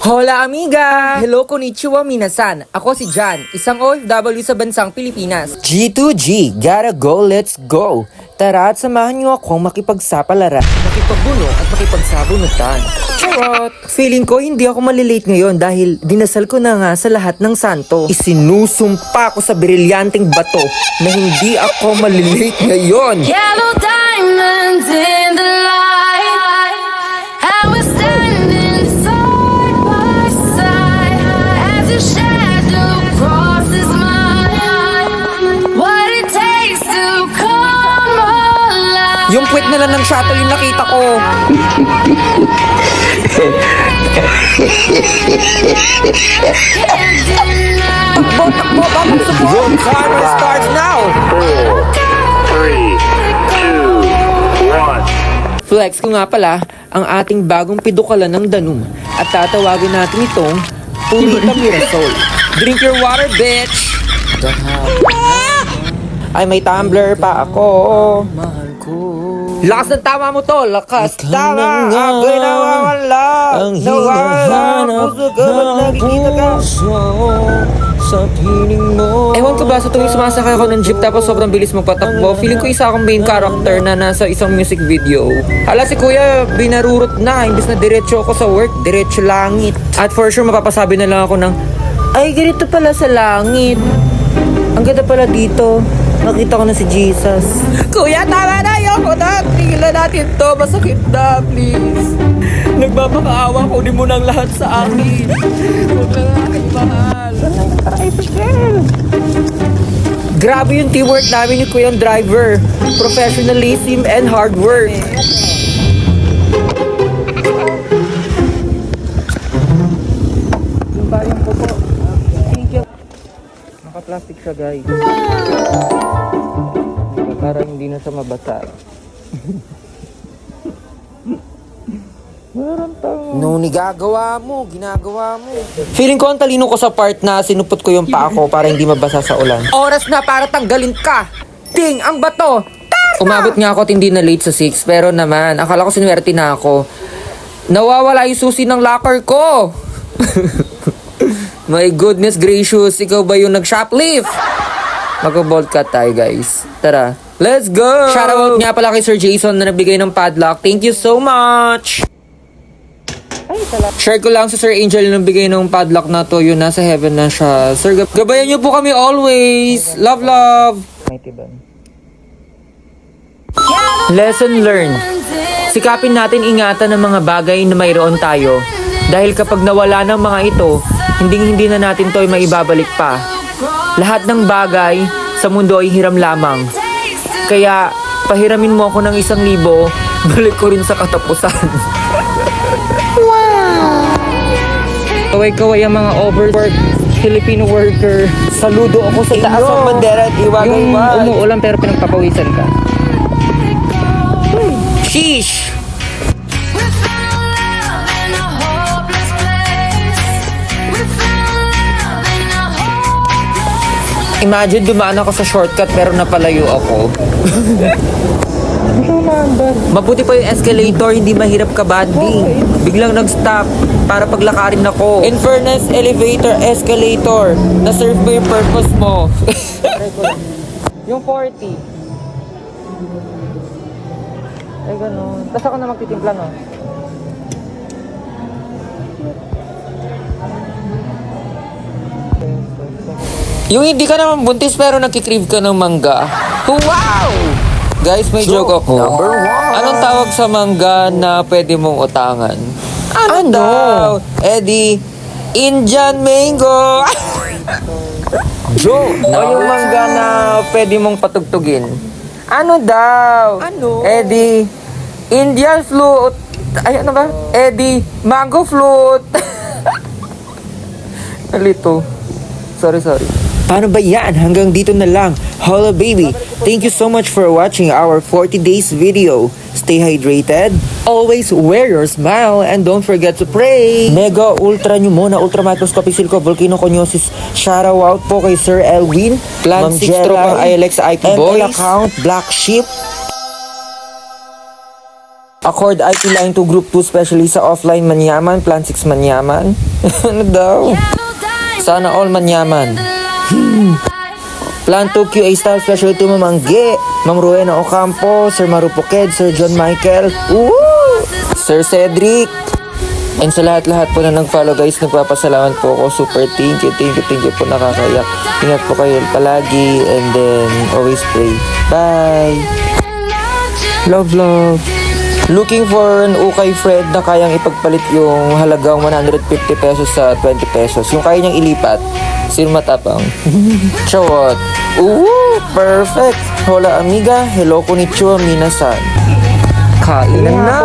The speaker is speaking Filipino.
Hola amiga! Hello konnichiwa minasan. Ako si Jan, isang OFW sa bansang Pilipinas. G2G, gotta go, let's go! Tara at samahan niyo akong makipagsapalaran, Makipagbuno at makipagsabunutan. Charot! Feeling ko hindi ako malilate ngayon dahil dinasal ko na nga sa lahat ng santo. Isinusumpa ko sa brilyanteng bato na hindi ako malilate ngayon. Yellow diamonds in the light, and we're standing side by side as your shadow crosses mine. What it takes to come alive. Yung puwet na lang ng shuttle yung nakita ko. Takbo, takbo, bakit support? Yung timer starts now! 4, 3, 2, 1. Flex ko nga pala ang ating bagong pidukalan ng Danum at tatawagin natin itong Pulita Mirasol. Drink your water, bitch! Ay, may tumbler pa ako. Mahal ko. Lakas ng tama mo to! Lakas! Tama! Tama! Ako'y nawawala! Ang Nawawala! Puso ko ba't nakikita ka? Sa piling mo. Ewan ko ba sa tuwing sumasakay ako ng jeep tapos sobrang bilis magpatakbo, feeling ko isa akong main character na nasa isang music video. Hala si kuya, binarurot na, imbis na diretso ako sa work, diretso langit. At for sure mapapasabi na lang ako ng, ay ganito pala sa langit. Ang ganda pala dito. Nakita ko na si Jesus. Kuya, tama na! Ayoko na! Tigilan natin to! Masakit na, please! Nagmapakaawa ko, di mo nang lahat sa akin. Huwag na nga kayo mahal. Grabe yung teamwork namin ni Kuyang Driver. Professionalism and hard work. Yung bayang po po. Thank you. Naka-plastic siya, guys. Para hindi na siya mabasa. No, ginagawa mo. Feeling ko ang talino ko sa part na sinupot ko yung paa ko para hindi mabasa sa ulan. Oras na para tanggalin ka! Ting! Ang bato! Umabot nga ako at hindi na late sa 6, pero naman, akala ko sinuwerte na ako. Nawawala yung susi ng locker ko! My goodness gracious, ikaw ba yung nag-shoplift? Mag-bolt cut tayo, guys. Tara, let's go! Shoutout nga pala kay Sir Jason na nagbigay ng padlock. Thank you so much! Share ko lang sa Sir Angel na nagbigay ng padlock na to. Yun, nasa heaven na siya. Sir, gabayan niyo po kami always. Love, love! Lesson learned. Sikapin natin ingatan ang mga bagay na mayroon tayo. Dahil kapag nawala ng mga ito, hindi na natin to maibabalik pa. Lahat ng bagay sa mundo ay hiram lamang. Kaya, pahiramin mo ako ng 1,000, balik ko rin sa katapusan. Kaway-kaway ang mga overworked Filipino worker. Saludo ako sa taas ng bandera at Yung iwagay-wag. umuulan pero pinagpapawisan ka. Sheesh! We found love in a hopeless place. We found love in a hopeless place. Imagine dumaan ako sa shortcut pero napalayo ako. Mabuti pa yung escalator, hindi mahirap ka-banding. Biglang nag-stop para paglakarin ako. In fairness, elevator, escalator, na-serve mo yung purpose mo. Yung 40. Ay, ganun. Tapos ako na magtitimpla, no? Yung hindi ka naman buntis pero nagkikrave ka ng mangga. Wow! Guys, may joke ako. Number 1. Anong tawag sa mangga na pwede mong utangan? Ano daw? Eddie, Indian mango! Joe, O yung mangga na pwede mong patugtugin? Ano daw? Ano? Eddie, Indian flute. Ay, ano ba? Eddie, mango flute. Nalito. Sorry. Paano ba yan? Hanggang dito na lang. Holla baby, thank you so much for watching our 40 days video. Stay hydrated, always wear your smile, and don't forget to pray. Mega Ultra Pneumona Ultra Microscopic Silico Volcano Coniosis. Shoutout po kay Sir Elwin, Plan Ma'am 6 Jelay, Tropang ILX IP ML Boys. account Black Sheep, Accord IP line to Group 2 specialist sa offline manyaman, Plan 6 manyaman. Ano daw? Sana all manyaman. Plan 2 QA staff special to Mamangge, Ma'am Rowena Ocampo, Sir Marupoked, Sir John Michael, Sir Cedric. And sa lahat-lahat po na nag-follow guys, nagpapasalamat po ako. Super thank you po, nakakayak. Ingat po kayo palagi and then always pray. Bye! Love, love. Looking for an ukay friend na kayang ipagpalit yung halagang 150 pesos sa 20 pesos. Yung kaya niyang ilipat. Sino matapang? Chawat. Perfect. Hola amiga. Hello konnichiwa minasan. Kain na.